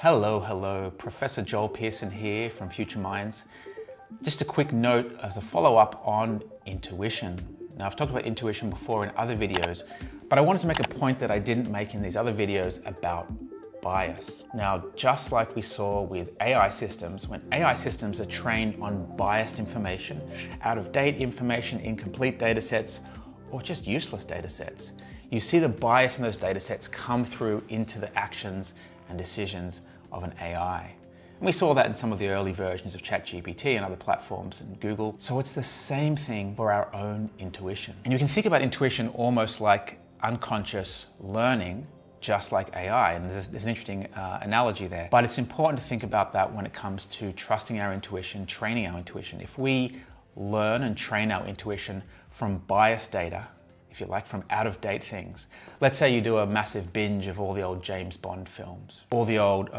Hello, Professor Joel Pearson here from Future Minds. Just a quick note as a follow-up on intuition. Now, I've talked about intuition before in other videos, but I wanted to make a point that I didn't make in these other videos about bias. Now, just like we saw with AI systems, when AI systems are trained on biased information, out-of-date information, incomplete data sets, or just useless data sets, you see the bias in those data sets come through into the actions and decisions of an AI. And we saw that in some of the early versions of ChatGPT and other platforms and Google. So it's the same thing for our own intuition. And you can think about intuition almost like unconscious learning, just like AI. And there's an interesting analogy there. But it's important to think about that when it comes to trusting our intuition, training our intuition. If we learn and train our intuition from biased data, if you like, from out-of-date things. Let's say you do a massive binge of all the old James Bond films, all the old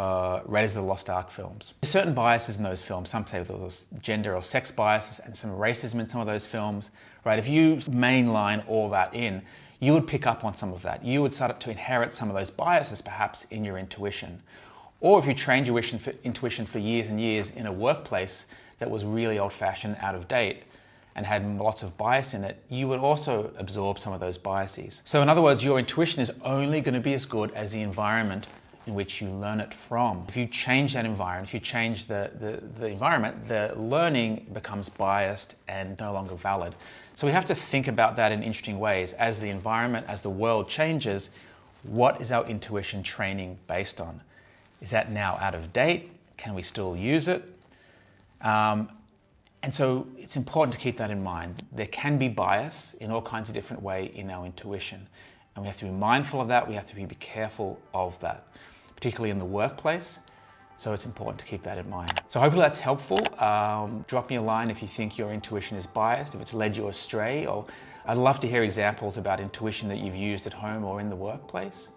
Raiders of the Lost Ark films. There's certain biases in those films. Some say there's gender or sex biases and some racism in some of those films, right? If you mainline all that in, you would pick up on some of that. You would start to inherit some of those biases perhaps in your intuition. Or if you trained your intuition for years and years in a workplace that was really old-fashioned, out of date, and had lots of bias in it, you would also absorb some of those biases. So in other words, your intuition is only going to be as good as the environment in which you learn it from. If you change that environment, if you change the environment, the learning becomes biased and no longer valid. So we have to think about that in interesting ways. As the environment, as the world changes, what is our intuition training based on? Is that now out of date? Can we still use it? And so it's important to keep that in mind. There can be bias in all kinds of different ways in our intuition. And we have to be mindful of that. We have to be careful of that, particularly in the workplace. So it's important to keep that in mind. So hopefully that's helpful. Drop me a line if you think your intuition is biased, if it's led you astray, or I'd love to hear examples about intuition that you've used at home or in the workplace.